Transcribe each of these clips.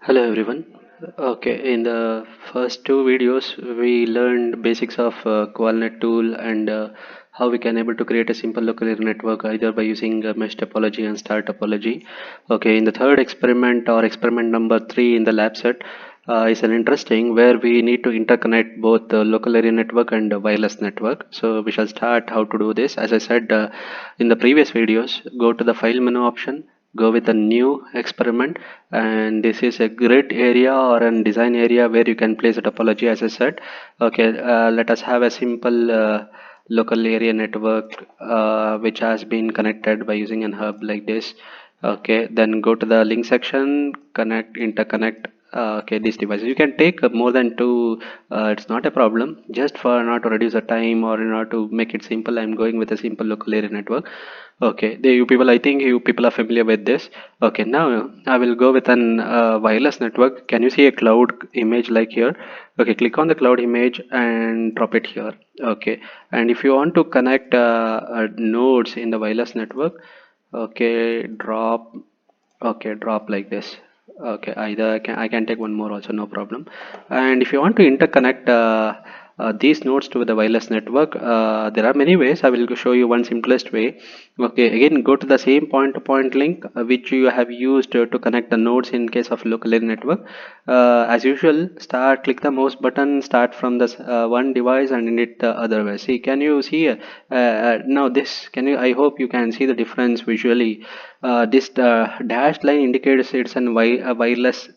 Hello everyone. Okay, in the first two videos, we learned basics of QualNet tool and how we can able to create a simple local area network either by using mesh topology and star topology. Okay, in the third experiment or experiment number 3 in the lab set is an interesting where we need to interconnect both the local area network and the wireless network. So we shall start how to do this. As I said in the previous videos, go to the file menu option, go with a new experiment, and this is a grid area or a design area where you can place a topology. As I said, okay, let us have a simple local area network which has been connected by using an hub like this. Okay, then go to the link section, connect, interconnect. Okay, these devices you can take more than two. It's not a problem. Just for not to reduce the time or in order to make it simple, I'm going with a simple local area network. Okay, you people, I think you people are familiar with this. Okay, now I will go with an wireless network. Can you see a cloud image like here? Okay, click on the cloud image and drop it here. Okay, and if you want to connect nodes in the wireless network, okay, drop. Okay, drop like this. Okay, either I can take one more also, no problem. And if you want to interconnect these nodes to the wireless network, there are many ways. I will show you one simplest way. Okay, again go to the same point to point link which you have used to connect the nodes in case of local area network. As usual, click the mouse button, start from the one device and end it the other way. See, can you see now this? Can you? I hope you can see the difference visually. This dashed line indicates it's a wireless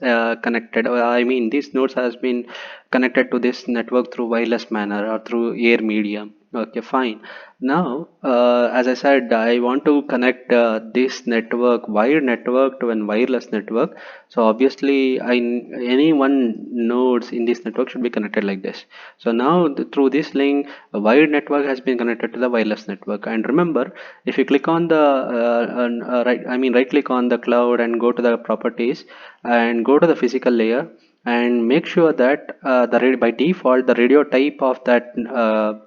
connected. I mean, these nodes has been connected to this network through wireless manner or through air medium. Okay, fine. Now, as I said, I want to connect this network, wired network, to an wireless network. So obviously, any one nodes in this network should be connected like this. So now, through this link, a wired network has been connected to the wireless network. And remember, if you click on the right click on the cloud and go to the properties and go to the physical layer and make sure that by default the radio type of that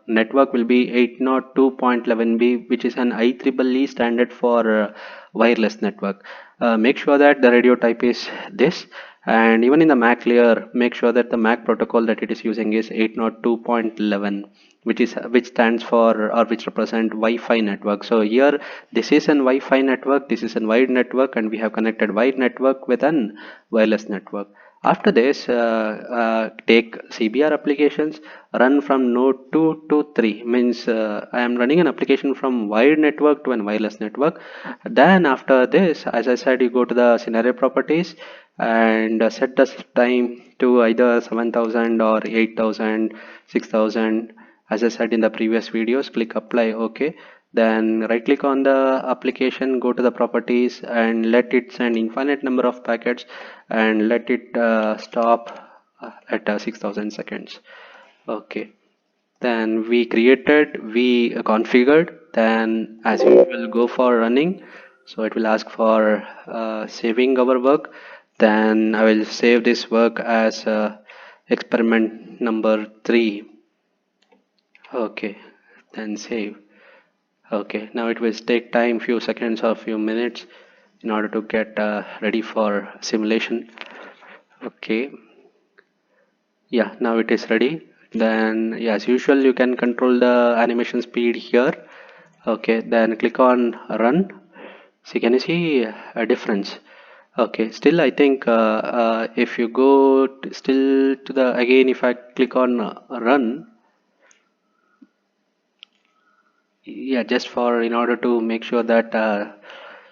network will be 802.11b, which is an IEEE standard for wireless network. Make sure that the radio type is this, and even in the MAC layer make sure that the MAC protocol that it is using is 802.11, which stands for or which represent Wi-Fi network. So here this is an Wi-Fi network, this is a wired network, and we have connected wired network with an wireless network. After this, take CBR applications, run from node 2 to 3. Means I am running an application from wired network to an wireless network. Then after this, as I said, you go to the scenario properties and set the time to either 7000 or 8000, 6000. As I said in the previous videos, click apply. OK. Then right click on the application, go to the properties and let it send infinite number of packets and let it stop at 6000 seconds. Okay, then we configured, then as usual go for running. So it will ask for saving our work. Then I will save this work as experiment number 3. Okay, then save. Okay, now it will take time, few seconds or few minutes in order to get ready for simulation. Okay, yeah, now it is ready. Then yeah, as usual you can control the animation speed here. Okay, then click on run. See, can you see a difference? Okay, still I think if you go still to the again, if I click on run, yeah, just for in order to make sure that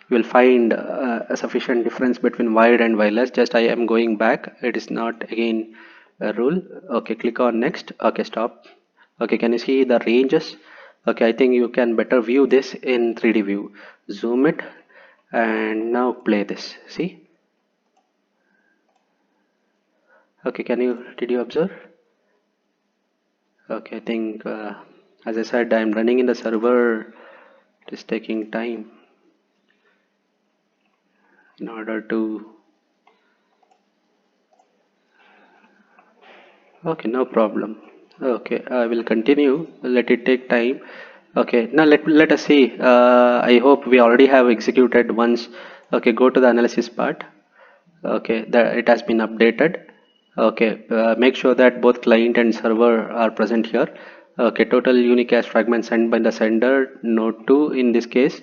you will find a sufficient difference between wired and wireless. Just I am going back, it is not again a rule. Okay, click on next. Okay, stop. Okay, can you see the ranges? Okay, I think you can better view this in 3D view. Zoom it and now play this. See? Okay, did you observe? Okay, I think as I said, I'm running in the server. It is taking time in order to. Okay, no problem. Okay, I will continue. Let it take time. Okay, now let us see. I hope we already have executed once. Okay, go to the analysis part. Okay, that it has been updated. Okay, make sure that both client and server are present here. Okay, total unicast fragments sent by the sender, node 2 in this case,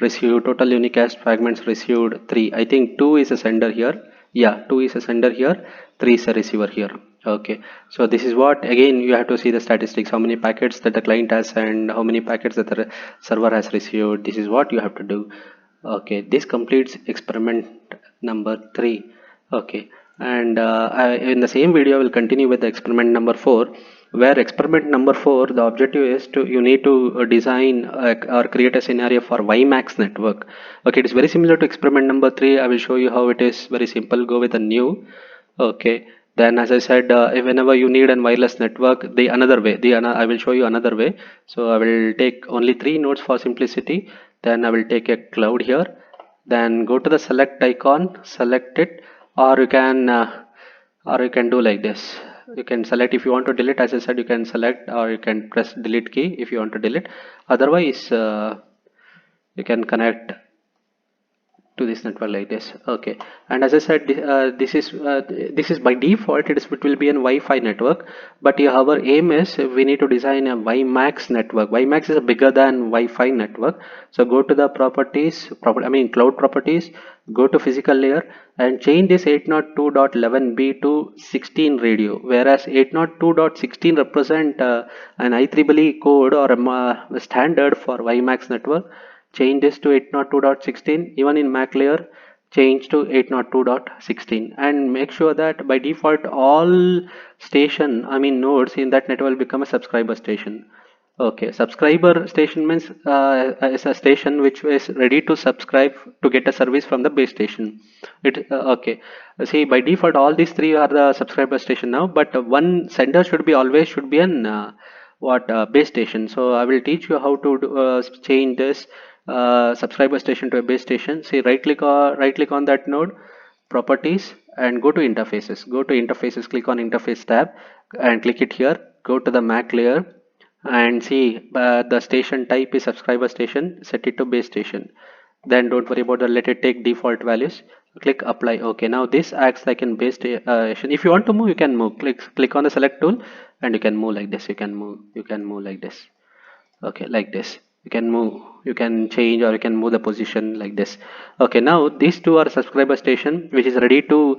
received total unicast fragments received 3. I think 2 is a sender here. Yeah, 2 is a sender here, 3 is a receiver here. Okay, so this is what, again you have to see the statistics, how many packets that the client has and how many packets that the server has received. This is what you have to do. Okay, this completes experiment number 3. Okay, and in the same video I will continue with the experiment number 4, where experiment number 4, the objective is to you need to design or create a scenario for WiMAX network. Okay, it is very similar to experiment number 3. I will show you how it is very simple. Go with a new. Okay, then as I said, whenever you need a wireless network, the another way, I will show you another way. So I will take only 3 nodes for simplicity. Then I will take a cloud here. Then go to the select icon, select it, or you can do like this. You can select if you want to delete. As I said, you can select, or you can press delete key if you want to delete. Otherwise, you can connect to this network like this. Okay, and as I said, this is by default it will be an Wi-Fi network, but our aim is we need to design a WiMAX network. WiMAX is bigger than Wi-Fi network. So go to the properties, cloud properties, go to physical layer and change this 802.11b to 16 radio, whereas 802.16 represent an IEEE code or a standard for WiMAX network. Change this to 802.16. Even in MAC layer, change to 802.16, and make sure that by default all nodes in that network will become a subscriber station. Okay, subscriber station means is a station which is ready to subscribe to get a service from the base station. Okay, see, by default all these three are the subscriber station now, but one sender should be an base station. So I will teach you how to change this subscriber station to a base station. See, right click on that node, properties, and go to interfaces. Go to interfaces, click on interface tab and click it here. Go to the MAC layer and see the station type is subscriber station. Set it to base station. Then don't worry about the, let it take default values. Click apply. Okay, now this acts like in base station. If you want to move, you can move. Click on the select tool and you can move like this. You can move like this. Okay, like this. You can move, you can change, or you can move the position like this. Okay, now these two are subscriber station which is ready to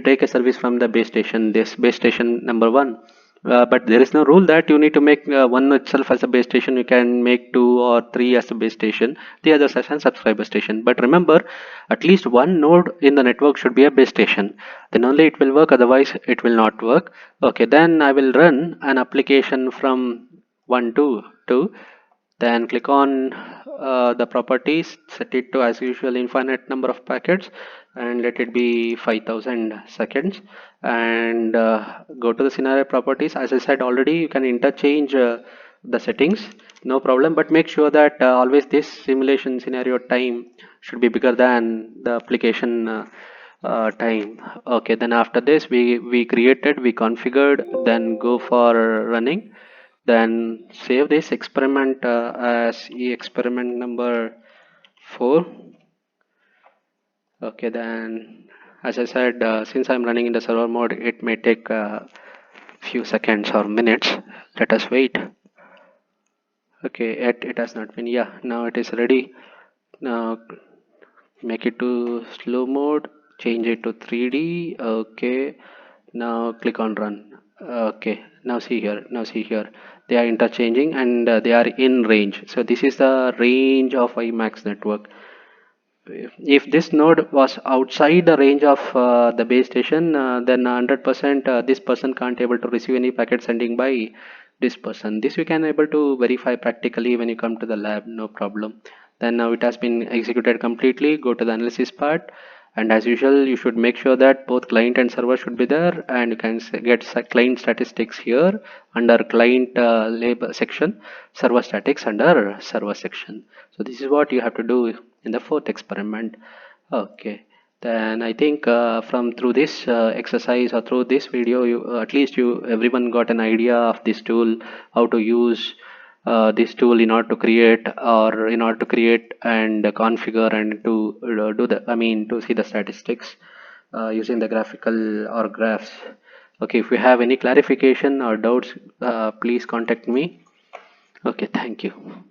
take a service from the base station, this base station number 1. But there is no rule that you need to make one itself as a base station. You can make 2 or 3 as a base station, the others as a subscriber station. But remember, at least one node in the network should be a base station, then only it will work, otherwise it will not work. Okay, then I will run an application from 1 to 2. Then click on the properties, set it to as usual infinite number of packets and let it be 5000 seconds, and go to the scenario properties. As I said already, you can interchange the settings, no problem, but make sure that always this simulation scenario time should be bigger than the application time. Okay, then after this we created, we configured, then go for running. Then save this experiment as experiment number 4. Okay, then as I said, since I'm running in the server mode, it may take a few seconds or minutes. Let us wait. Okay, it has not been. Yeah, now it is ready. Now make it to slow mode, change it to 3D. Okay, now click on run. Okay, now see here, they are interchanging and they are in range. So this is the range of WiMAX network. If this node was outside the range of the base station, then 100% this person can't able to receive any packet sending by this person. This we can able to verify practically when you come to the lab, no problem. Then now it has been executed completely. Go to the analysis part, and as usual you should make sure that both client and server should be there, and you can get client statistics here under client label section, server statics under server section. So this is what you have to do in the 4th experiment. Okay, then I think from through this exercise or through this video, at least everyone got an idea of this tool, how to use this tool in order to create and configure and to do the to see the statistics. using the graphical or graphs. Okay, if you have any clarification or doubts, please contact me. Okay, thank you.